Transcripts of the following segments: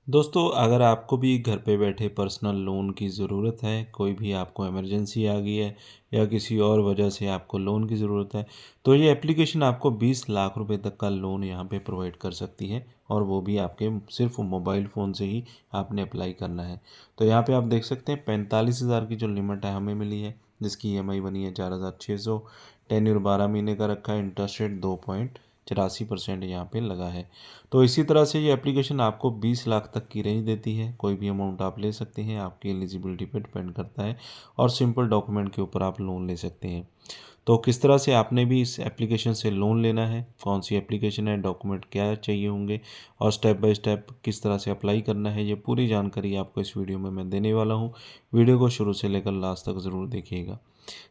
दोस्तों, अगर आपको भी घर पे बैठे पर्सनल लोन की ज़रूरत है, कोई भी आपको इमरजेंसी आ गई है या किसी और वजह से आपको लोन की ज़रूरत है, तो ये एप्लीकेशन आपको 20 लाख रुपए तक का लोन यहाँ पे प्रोवाइड कर सकती है और वो भी आपके सिर्फ मोबाइल फ़ोन से ही आपने अप्लाई करना है। तो यहाँ पे आप देख सकते हैं 45,000 की जो लिमिट है हमें मिली है, जिसकी ईएमआई बनी है 4,600, टेन्योर 12 महीने का रखा है, इंटरेस्ट रेट 2.84% यहाँ पे लगा है। तो इसी तरह से ये एप्लीकेशन आपको 20 लाख तक की रेंज देती है। कोई भी अमाउंट आप ले सकते हैं, आपकी एलिजिबिलिटी पे डिपेंड करता है और सिंपल डॉक्यूमेंट के ऊपर आप लोन ले सकते हैं। तो किस तरह से आपने भी इस एप्लीकेशन से लोन लेना है, कौन सी एप्लीकेशन है, डॉक्यूमेंट क्या चाहिए होंगे और स्टेप बाय स्टेप किस तरह से अप्लाई करना है, ये पूरी जानकारी आपको इस वीडियो में मैं देने वाला हूँ। वीडियो को शुरू से लेकर लास्ट तक ज़रूर देखिएगा।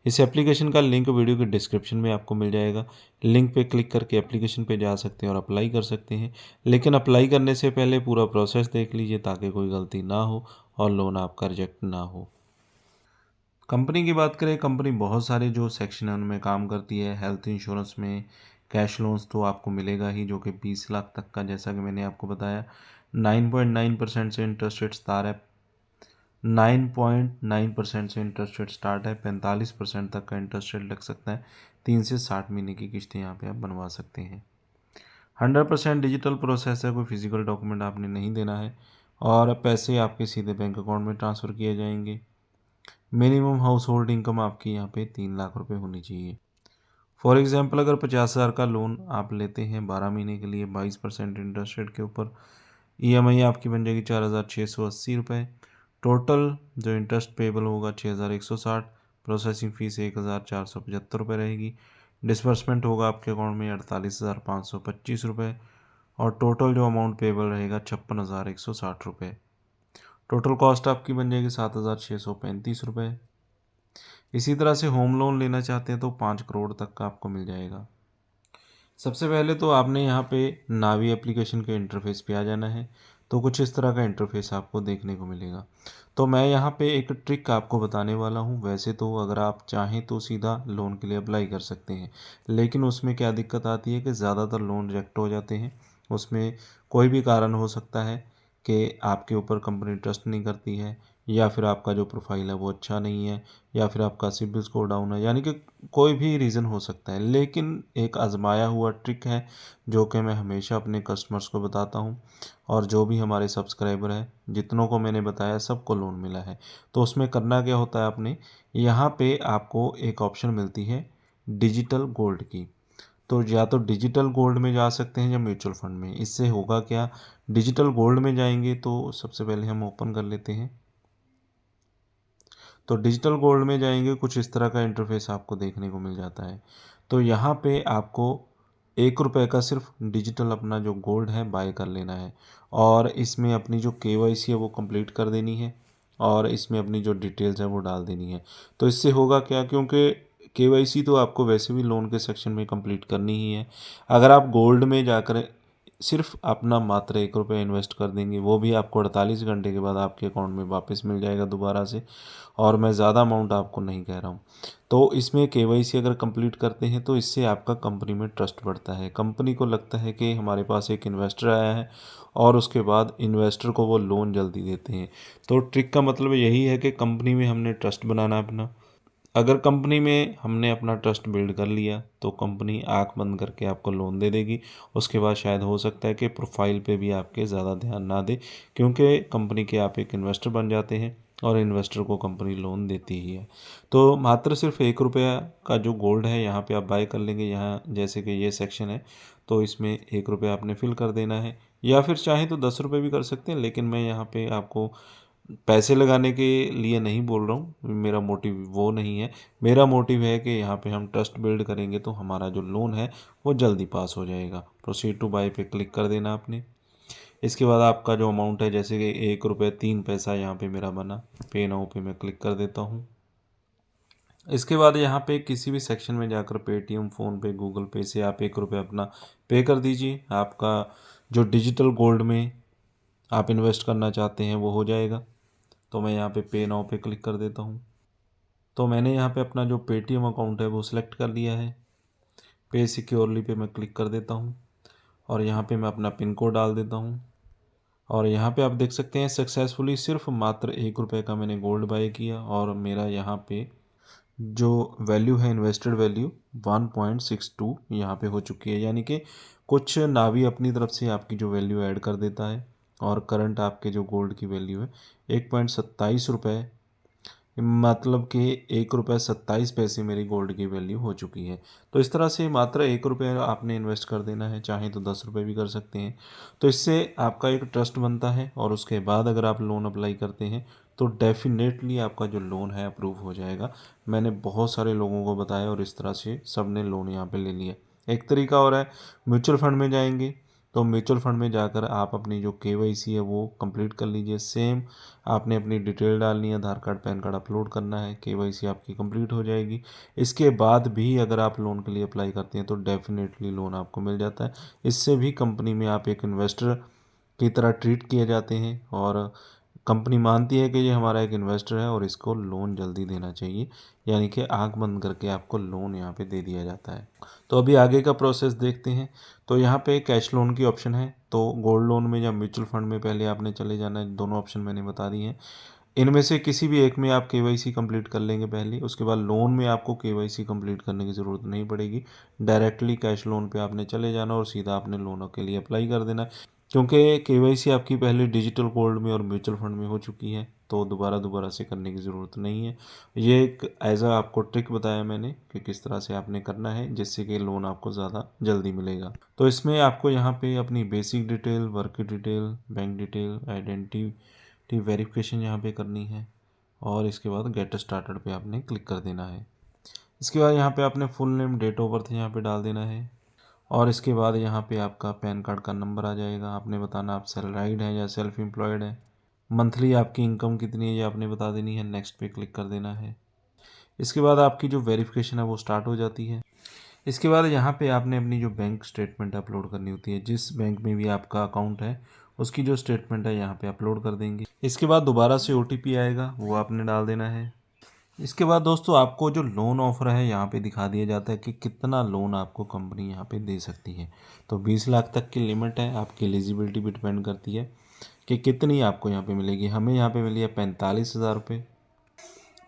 इस एप्लीकेशन का लिंक वीडियो के डिस्क्रिप्शन में आपको मिल जाएगा। लिंक पे क्लिक करके एप्लीकेशन पे जा सकते हैं और अप्लाई कर सकते हैं। लेकिन अप्लाई करने से पहले पूरा प्रोसेस देख लीजिए ताकि कोई गलती ना हो और लोन आपका रिजेक्ट ना हो। कंपनी की बात करें, कंपनी बहुत सारे जो सेक्शन है उनमें काम करती है। हेल्थ इंश्योरेंस में कैश लोन्स तो आपको मिलेगा ही, जो कि 20 लाख तक का, जैसा कि मैंने आपको बताया 9.9% से इंटरेस्ट रेट स्टार है। 9.9% से इंटरेस्ट रेट स्टार्ट है। 45% तक का इंटरेस्ट रेट लग सकता है। 3 से 60 महीने की किस्तें यहाँ पे आप बनवा सकते हैं। 100% डिजिटल प्रोसेस है, कोई फिजिकल डॉक्यूमेंट आपने नहीं देना है और पैसे आपके सीधे बैंक अकाउंट में ट्रांसफ़र किए जाएंगे। मिनिमम हाउस होल्ड इनकम आपकी यहाँ पे 3 लाख रुपए होनी चाहिए। फॉर एग्जांपल, अगर 50,000 का लोन आप लेते हैं 12 महीने के लिए 22% इंटरेस्ट रेट के ऊपर, ईएमआई आपकी बन जाएगी 4,680 रुपये। टोटल जो इंटरेस्ट पेबल होगा 6,160। प्रोसेसिंग फ़ीस 1,475 रुपये रहेगी। डिसबर्समेंट होगा आपके अकाउंट में 48,525 रुपये और टोटल जो अमाउंट पेबल रहेगा 56,160 रुपये। टोटल कॉस्ट आपकी बन जाएगी 7,635 रुपये। इसी तरह से होम लोन लेना चाहते हैं तो 5 करोड़ तक का आपको मिल जाएगा। सबसे पहले तो आपने यहाँ पे नावी एप्लीकेशन के इंटरफेस पे आ जाना है। तो कुछ इस तरह का इंटरफेस आपको देखने को मिलेगा। तो मैं यहाँ पे एक ट्रिक आपको बताने वाला हूँ। वैसे तो अगर आप चाहें तो सीधा लोन के लिए अप्लाई कर सकते हैं, लेकिन उसमें क्या दिक्कत आती है कि ज़्यादातर लोन रिजेक्ट हो जाते हैं। उसमें कोई भी कारण हो सकता है कि आपके ऊपर कंपनी ट्रस्ट नहीं करती है, या फिर आपका जो प्रोफाइल है वो अच्छा नहीं है, या फिर आपका सिबिल स्कोर डाउन है, यानी कि कोई भी रीज़न हो सकता है। लेकिन एक आजमाया हुआ ट्रिक है जो कि मैं हमेशा अपने कस्टमर्स को बताता हूँ और जो भी हमारे सब्सक्राइबर हैं, जितनों को मैंने बताया सबको लोन मिला है। तो उसमें करना क्या होता है, आपने यहाँ पे आपको एक ऑप्शन मिलती है डिजिटल गोल्ड की। तो या तो डिजिटल गोल्ड में जा सकते हैं या म्यूचुअल फंड में। इससे होगा क्या, डिजिटल गोल्ड में जाएंगे तो सबसे पहले हम ओपन कर लेते हैं। तो डिजिटल गोल्ड में जाएंगे, कुछ इस तरह का इंटरफेस आपको देखने को मिल जाता है। तो यहाँ पे आपको 1 रुपये का सिर्फ डिजिटल अपना जो गोल्ड है बाय कर लेना है और इसमें अपनी जो केवाईसी है वो कंप्लीट कर देनी है और इसमें अपनी जो डिटेल्स है वो डाल देनी है। तो इससे होगा क्या, क्योंकि केवाईसी तो आपको वैसे भी लोन के सेक्शन में कंप्लीट करनी ही है। अगर आप गोल्ड में जाकर सिर्फ अपना मात्र 1 रुपये इन्वेस्ट कर देंगे, वो भी आपको 48 घंटे के बाद आपके अकाउंट में वापस मिल जाएगा दोबारा से। और मैं ज़्यादा अमाउंट आपको नहीं कह रहा हूँ। तो इसमें केवाईसी अगर कंप्लीट करते हैं तो इससे आपका कंपनी में ट्रस्ट बढ़ता है। कंपनी को लगता है कि हमारे पास एक इन्वेस्टर आया है और उसके बाद इन्वेस्टर को वो लोन जल्दी देते हैं। तो ट्रिक का मतलब यही है कि कंपनी में हमने ट्रस्ट बनाना अपना। अगर कंपनी में हमने अपना ट्रस्ट बिल्ड कर लिया तो कंपनी आंख बंद करके आपको लोन दे देगी। उसके बाद शायद हो सकता है कि प्रोफाइल पे भी आपके ज़्यादा ध्यान ना दे, क्योंकि कंपनी के आप एक इन्वेस्टर बन जाते हैं और इन्वेस्टर को कंपनी लोन देती ही है। तो मात्र सिर्फ 1 रुपया का जो गोल्ड है यहाँ पे आप बाय कर लेंगे। यहाँ जैसे कि ये सेक्शन है तो इसमें 1 रुपया आपने फिल कर देना है, या फिर चाहें तो 10 रुपये भी कर सकते हैं। लेकिन मैं यहाँ पे आपको पैसे लगाने के लिए नहीं बोल रहा हूँ, मेरा मोटिव वो नहीं है। मेरा मोटिव है कि यहाँ पे हम ट्रस्ट बिल्ड करेंगे तो हमारा जो लोन है वो जल्दी पास हो जाएगा। प्रोसीड टू बाय पे क्लिक कर देना आपने। इसके बाद आपका जो अमाउंट है, जैसे कि 1 रुपये 3 पैसा यहाँ पे मेरा बना, पे नाउ पे मैं क्लिक कर देता हूँ। इसके बाद यहाँ पे किसी भी सेक्शन में जाकर पेटीएम, फ़ोनपे, गूगल पे से आप 1 रुपये अपना पे कर दीजिए। आपका जो डिजिटल गोल्ड में आप इन्वेस्ट करना चाहते हैं वो हो जाएगा। तो मैं यहाँ पे नाउ पे क्लिक कर देता हूँ। तो मैंने यहाँ पे अपना जो पेटीएम अकाउंट है वो सिलेक्ट कर लिया है। पे सिक्योरली पे मैं क्लिक कर देता हूँ और यहाँ पे मैं अपना पिन कोड डाल देता हूँ और यहाँ पे आप देख सकते हैं सक्सेसफुली सिर्फ मात्र 1 रुपये का मैंने गोल्ड बाय किया और मेरा यहाँ पे जो वैल्यू है इन्वेस्टेड वैल्यू 1.62 यहाँ पे हो चुकी है। यानी कि कुछ नावी अपनी तरफ से आपकी जो वैल्यू ऐड कर देता है और करंट आपके जो गोल्ड की वैल्यू है 1.27 रुपये, मतलब कि 1 रुपये 27 पैसे मेरी गोल्ड की वैल्यू हो चुकी है। तो इस तरह से मात्र 1 रुपये आपने इन्वेस्ट कर देना है, चाहे तो 10 रुपये भी कर सकते हैं। तो इससे आपका एक ट्रस्ट बनता है और उसके बाद अगर आप लोन अप्लाई करते हैं तो डेफिनेटली आपका जो लोन है अप्रूव हो जाएगा। मैंने बहुत सारे लोगों को बताया और इस तरह से सब ने लोन यहाँ पे ले लिया। एक तरीका और है, म्यूचुअल फंड में जाएंगे तो म्यूचुअल फंड में जाकर आप अपनी जो केवाईसी है वो कंप्लीट कर लीजिए। सेम आपने अपनी डिटेल डालनी है, आधार कार्ड पैन कार्ड अपलोड करना है, केवाईसी आपकी कंप्लीट हो जाएगी। इसके बाद भी अगर आप लोन के लिए अप्लाई करते हैं तो डेफिनेटली लोन आपको मिल जाता है। इससे भी कंपनी में आप एक इन्वेस्टर की तरह ट्रीट किए जाते हैं और कंपनी मानती है कि ये हमारा एक इन्वेस्टर है और इसको लोन जल्दी देना चाहिए, यानी कि आंख बंद करके आपको लोन यहाँ पे दे दिया जाता है। तो अभी आगे का प्रोसेस देखते हैं। तो यहाँ पे कैश लोन की ऑप्शन है, तो गोल्ड लोन में या म्यूचुअल फंड में पहले आपने चले जाना है। दोनों ऑप्शन मैंने बता दिए हैं, इनमें से किसी भी एक में आप केवाईसी कंप्लीट कर लेंगे पहले, उसके बाद लोन में आपको केवाईसी कंप्लीट करने की ज़रूरत नहीं पड़ेगी। डायरेक्टली कैश लोन पे आपने चले जाना और सीधा आपने लोनों के लिए अप्लाई कर देना, क्योंकि केवाईसी आपकी पहले डिजिटल गोल्ड में और म्यूचुअल फंड में हो चुकी है तो दोबारा दोबारा से करने की ज़रूरत नहीं है। ये एक एज आ आपको ट्रिक बताया मैंने कि किस तरह से आपने करना है जिससे कि लोन आपको ज़्यादा जल्दी मिलेगा। तो इसमें आपको यहाँ पे अपनी basic detail, work detail, bank detail, identity verification यहाँ पे करनी है और इसके बाद गेट स्टार्टेड पे आपने क्लिक कर देना है। इसके बाद यहाँ पे आपने full name, date of birth यहाँ पे डाल देना है और इसके बाद यहाँ पे आपका पैन कार्ड का नंबर आ जाएगा। आपने बताना आप सैलराइड हैं या सेल्फ एम्प्लॉयड हैं, मंथली आपकी इनकम कितनी है ये आपने बता देनी है, नेक्स्ट पे क्लिक कर देना है। इसके बाद आपकी जो वेरिफिकेशन है वो स्टार्ट हो जाती है। इसके बाद यहाँ पे आपने अपनी जो बैंक स्टेटमेंट अपलोड करनी होती है, जिस बैंक में भी आपका अकाउंट है उसकी जो स्टेटमेंट है यहाँ पे अपलोड कर देंगे। इसके बाद दोबारा से OTP आएगा, वो आपने डाल देना है। इसके बाद दोस्तों आपको जो लोन ऑफर है यहाँ पे दिखा दिया जाता है कि कितना लोन आपको कंपनी यहाँ पे दे सकती है। तो 20 लाख तक की लिमिट है, आपकी एलिजिबिलिटी भी डिपेंड करती है कि कितनी आपको यहाँ पे मिलेगी। हमें यहाँ पे मिली है 45,000 रुपये।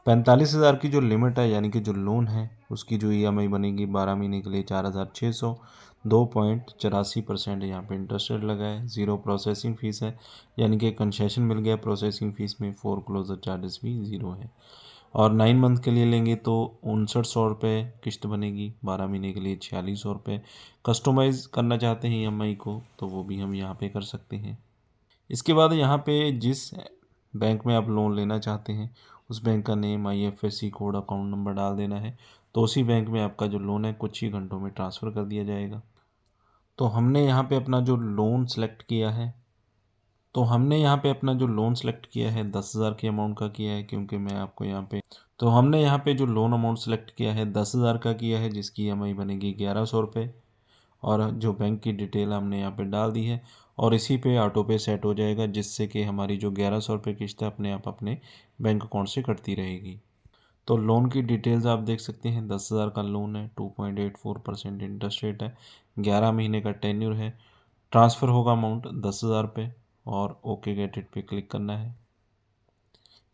45,000 की जो लिमिट है यानी कि जो लोन है उसकी जो EMI बनेगी 12 महीने के लिए 4,600, 2.84% यहाँ पे इंटरेस्ट रेट लगा है, 0 प्रोसेसिंग फ़ीस है, यानी कि कंसेशन मिल गया प्रोसेसिंग फ़ीस में, 4 क्लोजर चार्जेस भी 0 है। और 9 मंथ के लिए लेंगे तो 5900 रुपये किस्त बनेगी, 12 महीने के लिए 4600 रुपये। कस्टमाइज़ करना चाहते हैं EMI को तो वो भी हम यहाँ पे कर सकते हैं। इसके बाद यहाँ पे जिस बैंक में आप लोन लेना चाहते हैं उस बैंक का name, IFSC code, account number डाल देना है। तो उसी बैंक में आपका जो लोन है कुछ ही घंटों में ट्रांसफ़र कर दिया जाएगा। तो हमने यहाँ पे अपना जो लोन सेलेक्ट किया है तो हमने यहाँ पे अपना जो लोन सेलेक्ट किया है 10,000 के अमाउंट का किया है, क्योंकि मैं आपको यहाँ पे तो हमने यहाँ पे जो लोन अमाउंट सेलेक्ट किया है 10,000 का किया है, जिसकी EMI बनेगी 1,100 रुपये। और जो बैंक की डिटेल हमने यहाँ पे डाल दी है और इसी पे ऑटो पे सेट हो जाएगा, जिससे कि हमारी जो 1,100 रुपये किस्त है अपने आप अपने बैंक अकाउंट से कटती रहेगी। तो लोन की डिटेल्स आप देख सकते हैं, 10,000 का लोन है, 2.84% इंटरेस्ट रेट है, 11 महीने का टेन्यूर है, ट्रांसफ़र होगा अमाउंट 10,000 रुपये और ओके गेट इट पे क्लिक करना है।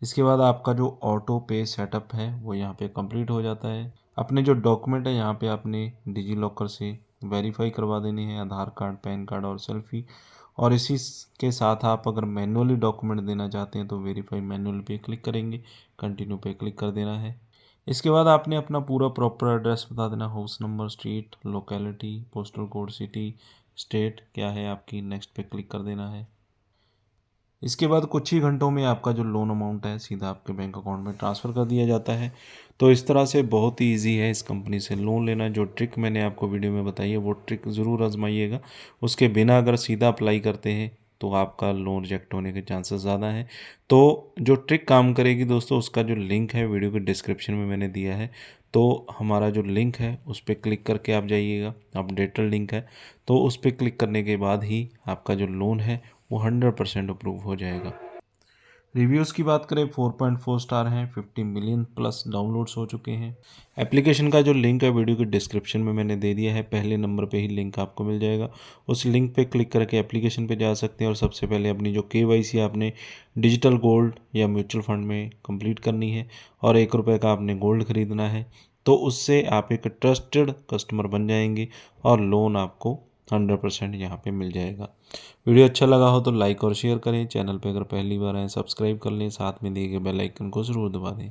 इसके बाद आपका जो ऑटो पे सेटअप है वो यहाँ पे कंप्लीट हो जाता है। अपने जो डॉक्यूमेंट है यहाँ पे आपने डिजी लॉकर से वेरीफाई करवा देने हैं, आधार कार्ड, पैन कार्ड और सेल्फी। और इसी के साथ आप अगर मैनुअली डॉक्यूमेंट देना चाहते हैं तो वेरीफाई मैनुअल पे क्लिक करेंगे, कंटिन्यू पे क्लिक कर देना है। इसके बाद आपने अपना पूरा प्रॉपर एड्रेस बता देना, house number, street, locality, postal code, city, state क्या है आपकी, नेक्स्ट पे क्लिक कर देना है। इसके बाद कुछ ही घंटों में आपका जो लोन अमाउंट है सीधा आपके बैंक अकाउंट में ट्रांसफ़र कर दिया जाता है। तो इस तरह से बहुत ही ईजी है इस कंपनी से लोन लेना। जो ट्रिक मैंने आपको वीडियो में बताई है वो ट्रिक ज़रूर आजमाइएगा। उसके बिना अगर सीधा अप्लाई करते हैं तो आपका लोन रिजेक्ट होने के चांसेस ज़्यादा हैं। तो जो ट्रिक काम करेगी दोस्तों, उसका जो लिंक है वीडियो के डिस्क्रिप्शन में मैंने दिया है। तो हमारा जो लिंक है उस पर क्लिक करके आप जाइएगा, अपडेटेड लिंक है, तो उस पर क्लिक करने के बाद ही आपका जो लोन है वो 100% अप्रूव हो जाएगा। रिव्यूज़ की बात करें 4.4 स्टार हैं, 50 मिलियन प्लस डाउनलोड्स हो चुके हैं। एप्लीकेशन का जो लिंक है वीडियो के डिस्क्रिप्शन में मैंने दे दिया है, पहले नंबर पे ही लिंक आपको मिल जाएगा। उस लिंक पे क्लिक करके एप्लीकेशन पे जा सकते हैं और सबसे पहले अपनी जो KYC आपने डिजिटल गोल्ड या म्यूचुअल फंड में कंप्लीट करनी है और 1 रुपये का आपने गोल्ड खरीदना है, तो उससे आप एक ट्रस्टेड कस्टमर बन जाएंगे और लोन आपको 100% यहाँ पे मिल जाएगा। वीडियो अच्छा लगा हो तो लाइक और शेयर करें। चैनल पे अगर पहली बार आए सब्सक्राइब कर लें, साथ में दिए गए बेल आइकन को ज़रूर दबा दें।